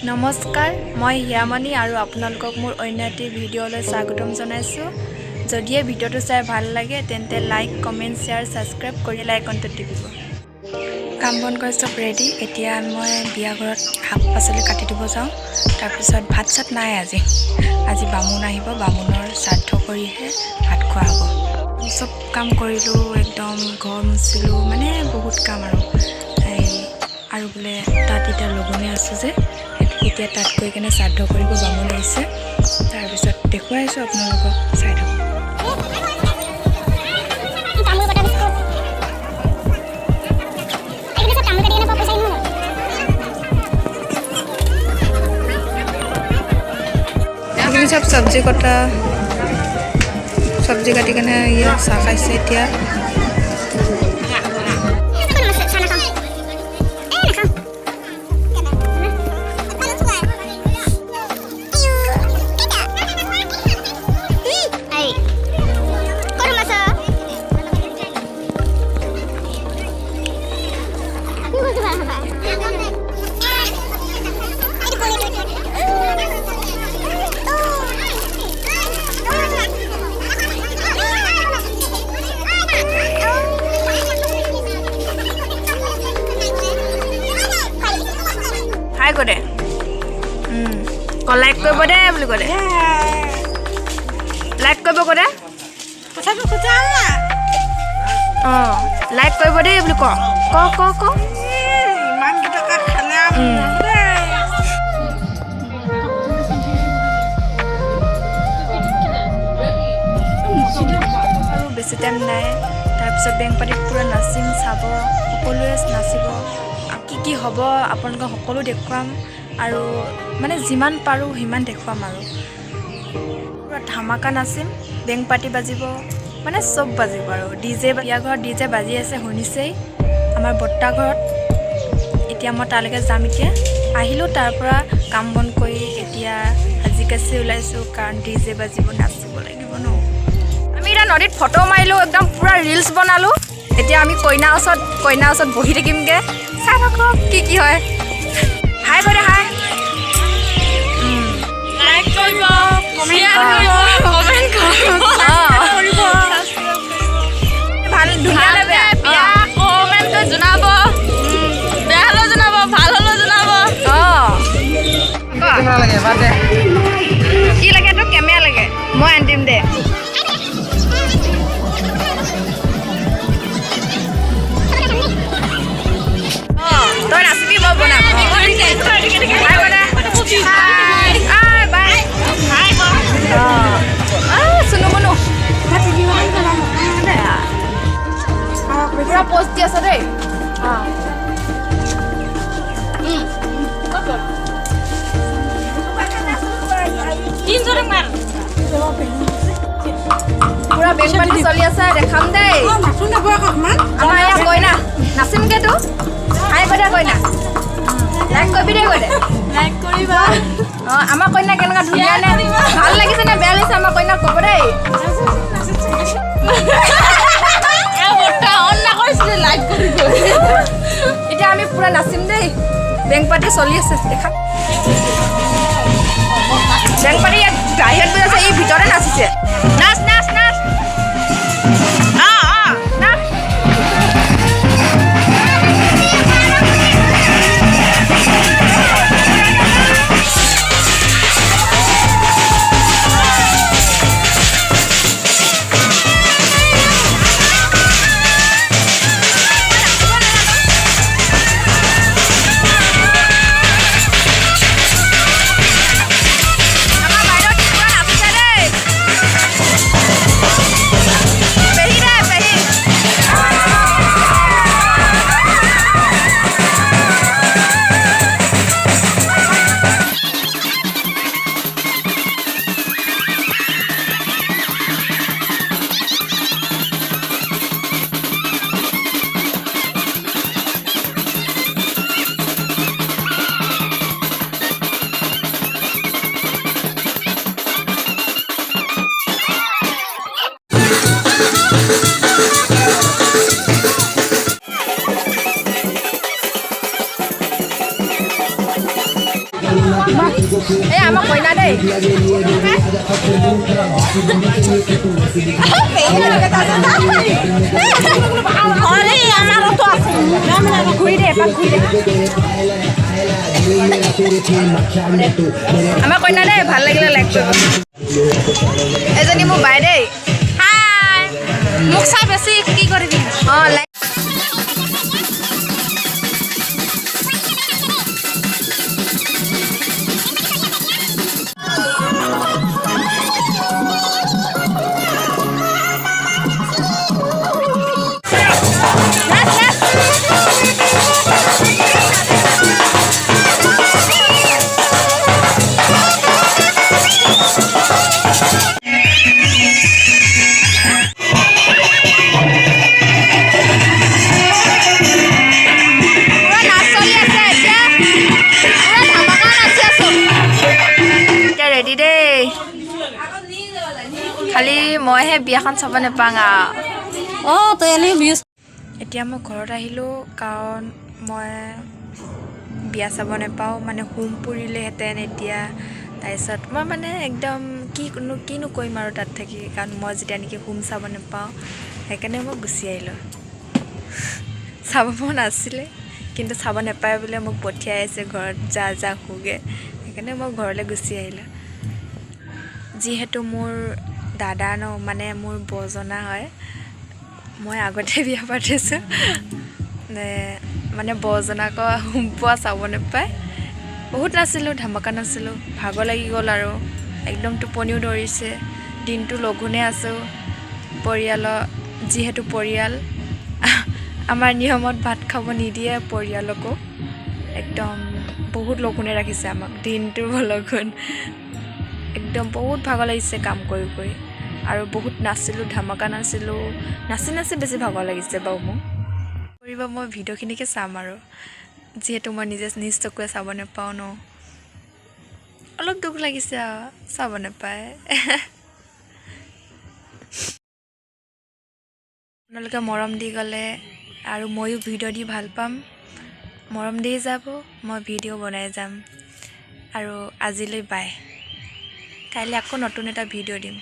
নমস্কাৰ মই হিয়ামনি আৰু আপোনালোকক মোৰ অন্য এটা ভিডিঅ'লৈ স্বাগতম জনাইছো। যদি এই ভিডিঅ'টো চাই ভাল লাগে তেন্তে লাইক, কমেন্ট, শেয়াৰ, সাবস্ক্ৰাইব কৰি আইকনটো টিপিব। কাম বন কৰি সব ৰেডি। এতিয়া মই বিয়া ঘৰত শাক পাচলি কাটি দিব যাওঁ। তাৰ পিছত ভাত চাত নাই আজি বামুণ আহিব, বামুণৰ শ্ৰাদ্ধ কৰিহে ভাত খোৱা হ'ব। সব কাম কৰিলো, একদম ঘৰ মুচিলো, মানে বহুত কাম আৰু বোলে তাত এতিয়া লগনে আছে যে এতিয়া তাত গৈ কেনে শ্ৰাদ্ধ কৰিব বামুণ আহিছে। তাৰপিছত দেখুৱাইছোঁ আপোনালোকক, চাই থাকক। এইখিনি চব চব্জি কটা, চব্জি কাটি কেনে চাহ খাইছে এতিয়া। হাই কৰে লাইক কৰিব দে বুলি কৰে, লাইক কৰিব কৰে, লাইক কৰিব দেই বুলি ক বেছি টাইম নাই। তাৰপিছত বেংক পাতিত পুৰা নাচিম, চাব, সকলোৱে নাচিব। কি হ'ব আপোনালোকক সকলো দেখুৱাম আৰু মানে যিমান পাৰোঁ সিমান দেখুৱাম আৰু পুৰা ধামাকা নাচিম, বেংক পাতি বাজিব, মানে চব বাজিব আৰু ডিজে। বিয়া ঘৰত ডিজে বাজি আছে, শুনিছেই আমাৰ বৰ্তা ঘৰত। এতিয়া মই তালৈকে যাম। এতিয়া আহিলোঁ তাৰ পৰা কাম বন কৰি, এতিয়া সাজি কাচি ওলাইছোঁ, কাৰণ ডিজে বাজিব, নাচিব লাগিব ন। আমি এতিয়া নদীত ফটো মাৰিলোঁ, একদম পূৰা ৰিলচ বনালোঁ। এতিয়া আমি কইনাৰ ওচৰত বহি থাকিমগৈ, চাই থাকক কি হয়। হাই কৰে, হাই লাইক কৰিব, কমেণ্ট কৰিব, ভাল ধুনীয়া লাগে। কমেণ্টটো জনাব, বেয়া হ'লেও জনাব, ভাল হ'লেও জনাব। কি লাগে তোক? কেমেৰা লাগে, মই আনিম দে। তই নাচিবি, মই বনাম। পুৰা পোষ্ট দি আছ দেই। পুৰা বেং পাতি চলি আছে, দেখাম দেই। আমাৰ ইয়াত কইনা নাচিমগে তো। হাই কইনা, কইনা লাইক কৰিবি দেই, কইনা লাইক কৰিবা। আমাৰ কইনা কেনেকুৱা ধুনীয়া নে, ভাল লাগিছে নে বেয়া লাগিছে আমাৰ কইনা ক'ব দেই। এতিয়া আমি পুৰা নাচিম দেই, বেংক পাতি চলি আছে, দেখা। বেংক পাতি ইয়াত বাহিৰত গৈ আছে, এই ভিতৰতে নাচিছে। নাচ নাচ নাচ, নাচ। এই আমাৰ কইনা দেই ঘূৰি দে এপাক ঘূৰি দে আমাৰ কইনা দেই ভাল লাগিলে লাইক কৰিব এজনী মোৰ বাই দেই হাই মোক চাই বেছি কি কৰিবি অঁ লাইক খালি মইহে বিয়াখন চাব নাপাওঁ অঁ তই এতিয়া মই ঘৰত আহিলোঁ কাৰণ মই বিয়া চাব নাপাওঁ মানে হোম পুৰিলেহেঁতেন এতিয়া তাৰপিছত মই মানে একদম কিনো কৰিম আৰু তাত থাকি কাৰণ মই যেতিয়া নেকি হোম চাব নাপাওঁ সেইকাৰণে মই গুচি আহিলোঁ চাব মন আছিলে কিন্তু চাব নাপায় বোলে মোক পঠিয়াই আছে ঘৰত যা শুগে সেইকাৰণে মই ঘৰলৈ গুচি আহিলোঁ যিহেতু মোৰ দাদা ন মানে মোৰ বৰজনা হয় মই আগতে বিয়া পাতিছোঁ মানে বৰজনাক হোম পোৱা চাব নাপায় বহুত নাছিলোঁ ধামাকা নাছিলোঁ ভাগৰ লাগি গ'ল আৰু একদম টোপনিও ধৰিছে দিনটো লঘোণে আছোঁ পৰিয়ালৰ যিহেতু পৰিয়াল আমাৰ নিয়মত ভাত খাব নিদিয়ে পৰিয়ালকো একদম বহুত লঘোণে ৰাখিছে আমাক দিনটো লঘোণ একদম বহুত ভাগৰ লাগিছে কাম কৰি আৰু বহুত নাচিলোঁ ধামাকা নাচিলোঁ নাচি বেছি ভাগৰ লাগিছে বাৰু মোক কৰিব মই ভিডিঅ'খিনিকে চাম আৰু যিহেতু মই নিজ চকুৱে চাব নাপাওঁ ন অলপ দুখ লাগিছে আৰু চাব নাপায় আপোনালোকে মৰম দি গ'লে আৰু ময়ো ভিডিঅ' দি ভাল পাম মৰম দি যাব মই ভিডিঅ' বনাই যাম আৰু আজিলৈ বাই কাইলৈ আকৌ নতুন এটা ভিডিঅ' দিম